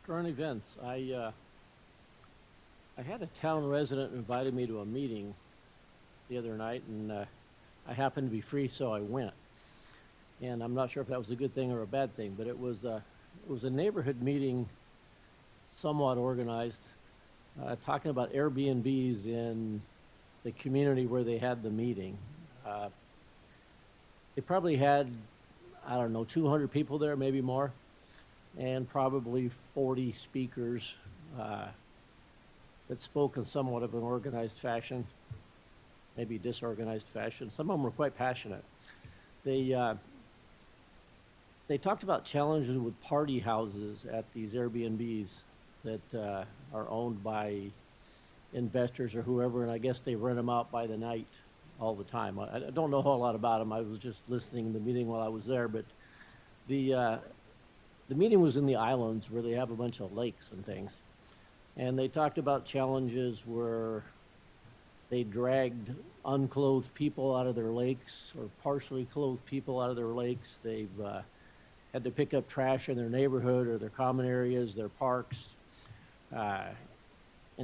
Current events. I had a town resident invited me to a meeting the other night, and I happened to be free, so I went. And I'm not sure if that was a good thing or a bad thing, but it was a neighborhood meeting, somewhat organized, talking about Airbnbs in the community where they had the meeting. They probably had, I don't know, 200 people there, maybe more, and probably 40 speakers that spoke in somewhat of an organized fashion, maybe disorganized fashion. Some of them were quite passionate. They talked about challenges with party houses at these Airbnbs that are owned by investors or whoever, and I guess they rent them out by the night all the time. I don't know a whole lot about them. I was just listening to the meeting while I was there, but the meeting was in the islands where they have a bunch of lakes and things. And they talked about challenges where they dragged unclothed people out of their lakes or partially clothed people out of their lakes. They've had to pick up trash in their neighborhood or their common areas, their parks. And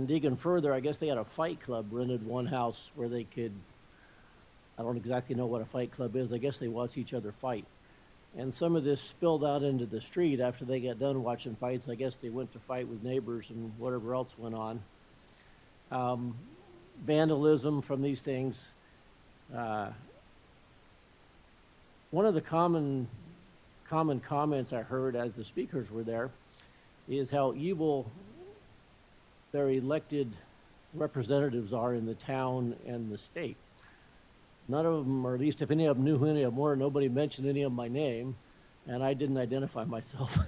digging further, I guess they had a fight club, rented one house where they could, I don't exactly know what a fight club is. I guess they watch each other fight. And some of this spilled out into the street after they got done watching fights. I guess they went to fight with neighbors and whatever else went on. Vandalism from these things. One of the common comments I heard as the speakers were there is how evil their elected representatives are in the town and the state. None of them, or at least if any of them knew who any of them were, nobody mentioned any of them by name, and I didn't identify myself.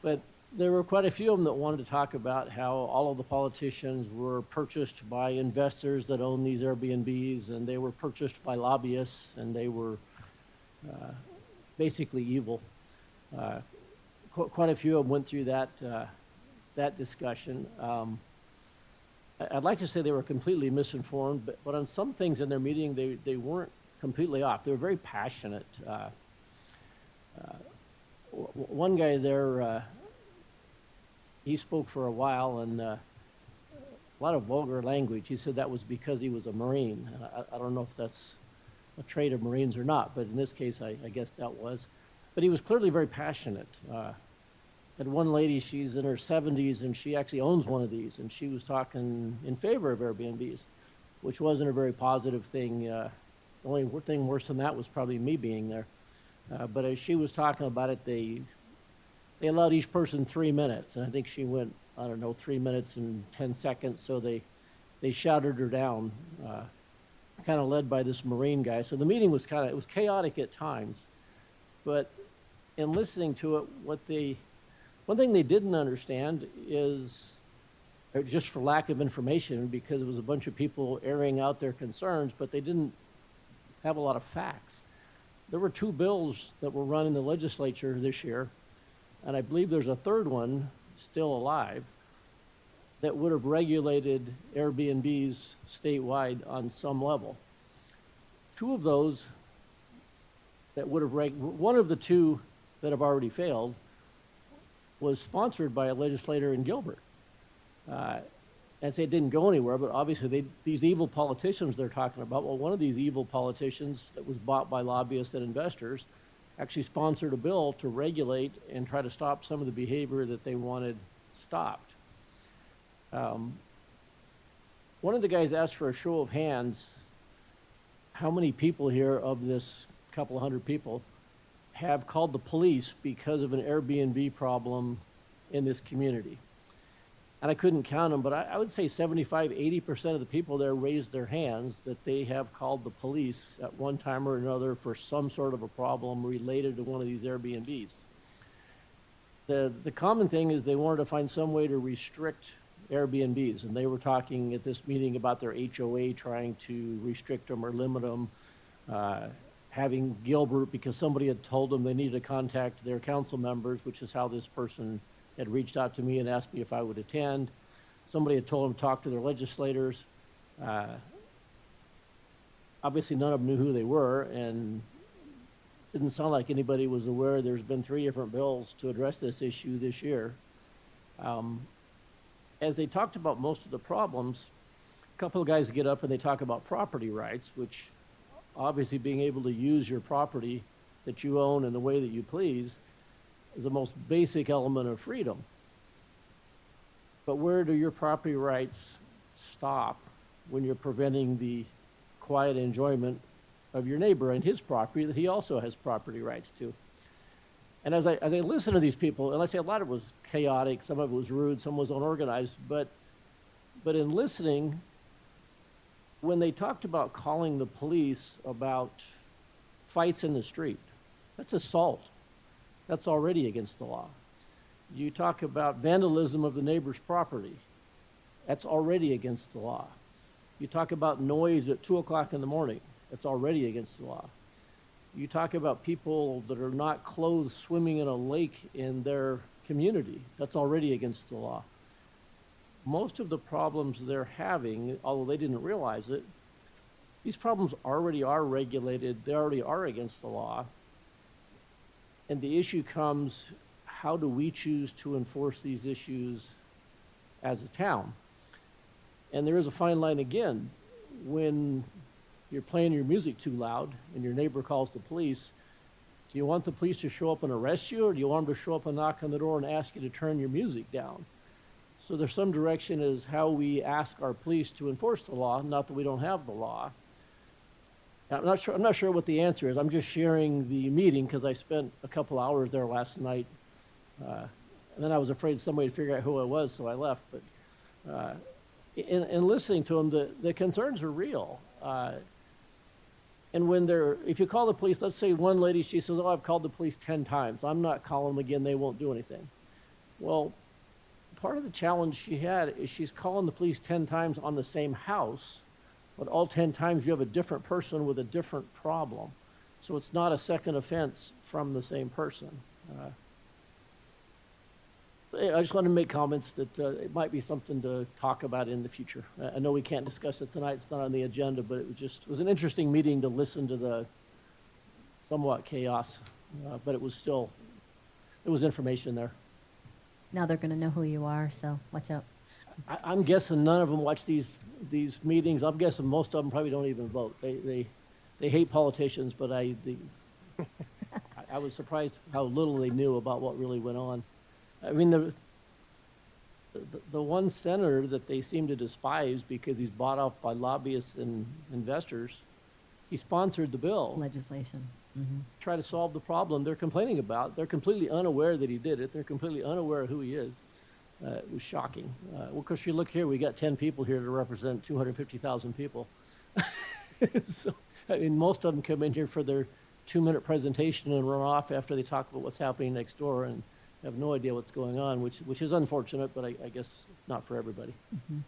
But there were quite a few of them that wanted to talk about how all of the politicians were purchased by investors that own these Airbnbs, and they were purchased by lobbyists, and they were basically evil. Quite a few of them went through that discussion. I'd like to say they were completely misinformed, but on some things in their meeting, they weren't completely off. They were very passionate. One guy there, he spoke for a while, and a lot of vulgar language. He said that was because he was a Marine. I don't know if that's a trait of Marines or not, but in this case, I guess that was. But he was clearly very passionate. And one lady, she's in her 70s, and she actually owns one of these, and she was talking in favor of Airbnbs, which wasn't a very positive thing. The only thing worse than that was probably me being there. But as she was talking about it, they allowed each person 3 minutes, and I think she went, 3 minutes and 10 seconds, so they shouted her down, kind of led by this Marine guy. So the meeting was it was chaotic at times, but in listening to it, one thing they didn't understand is, just for lack of information, because it was a bunch of people airing out their concerns, but they didn't have a lot of facts. There were 2 bills that were run in the legislature this year, and I believe there's a third one still alive that would have regulated Airbnbs statewide on some level. 2 of those that would have one of the 2 that have already failed was sponsored by a legislator in Gilbert. And say it didn't go anywhere, but obviously these evil politicians they're talking about, well, one of these evil politicians that was bought by lobbyists and investors actually sponsored a bill to regulate and try to stop some of the behavior that they wanted stopped. One of the guys asked for a show of hands, how many people here of this couple of hundred people have called the police because of an Airbnb problem in this community. And I couldn't count them, but I would say 75, 80% of the people there raised their hands that they have called the police at one time or another for some sort of a problem related to one of these Airbnbs. The common thing is they wanted to find some way to restrict Airbnbs, and they were talking at this meeting about their HOA trying to restrict them or limit them, having Gilbert, because somebody had told them they needed to contact their council members, which is how this person had reached out to me and asked me if I would attend. Somebody had told them to talk to their legislators. Obviously, none of them knew who they were, and didn't sound like anybody was aware there's been 3 different bills to address this issue this year. As they talked about most of the problems, a couple of guys get up and they talk about property rights, which obviously being able to use your property that you own in the way that you please is the most basic element of freedom. But where do your property rights stop when you're preventing the quiet enjoyment of your neighbor and his property that he also has property rights to? And as I listen to these people, and I say a lot of it was chaotic, some of it was rude, some was unorganized, but in listening, when they talked about calling the police about fights in the street, that's assault. That's already against the law. You talk about vandalism of the neighbor's property. That's already against the law. You talk about noise at 2 o'clock in the morning. That's already against the law. You talk about people that are not clothed swimming in a lake in their community. That's already against the law. Most of the problems they're having, although they didn't realize it, these problems already are regulated. They already are against the law. And the issue comes, how do we choose to enforce these issues as a town? And there is a fine line again. When you're playing your music too loud and your neighbor calls the police, do you want the police to show up and arrest you, or do you want them to show up and knock on the door and ask you to turn your music down? So there's some direction as how we ask our police to enforce the law, not that we don't have the law. I'm not sure what the answer is. I'm just sharing the meeting because I spent a couple hours there last night. And then I was afraid somebody would figure out who I was, so I left. But in listening to them, the concerns are real. And when if you call the police, let's say one lady, she says, oh, I've called the police 10 times. I'm not calling them again. They won't do anything. Well, part of the challenge she had is she's calling the police 10 times on the same house, but all 10 times you have a different person with a different problem. So it's not a second offense from the same person. I just want to make comments that it might be something to talk about in the future. I know we can't discuss it tonight. It's not on the agenda, but it was an interesting meeting to listen to the somewhat chaos, but it was information there. Now they're going to know who you are, so watch out. I'm guessing none of them watch these meetings. I'm guessing most of them probably don't even vote. They hate politicians, but I was surprised how little they knew about what really went on. I mean, the one senator that they seem to despise because he's bought off by lobbyists and investors, he sponsored the bill. Legislation. Mm-hmm. Try to solve the problem they're complaining about. They're completely unaware that he did it. They're completely unaware of who he is. It was shocking. Well, of course, if you look here, we got 10 people here to represent 250,000 people. So, I mean, most of them come in here for their 2-minute presentation and run off after they talk about what's happening next door and have no idea what's going on, which is unfortunate, but I guess it's not for everybody. Mm-hmm.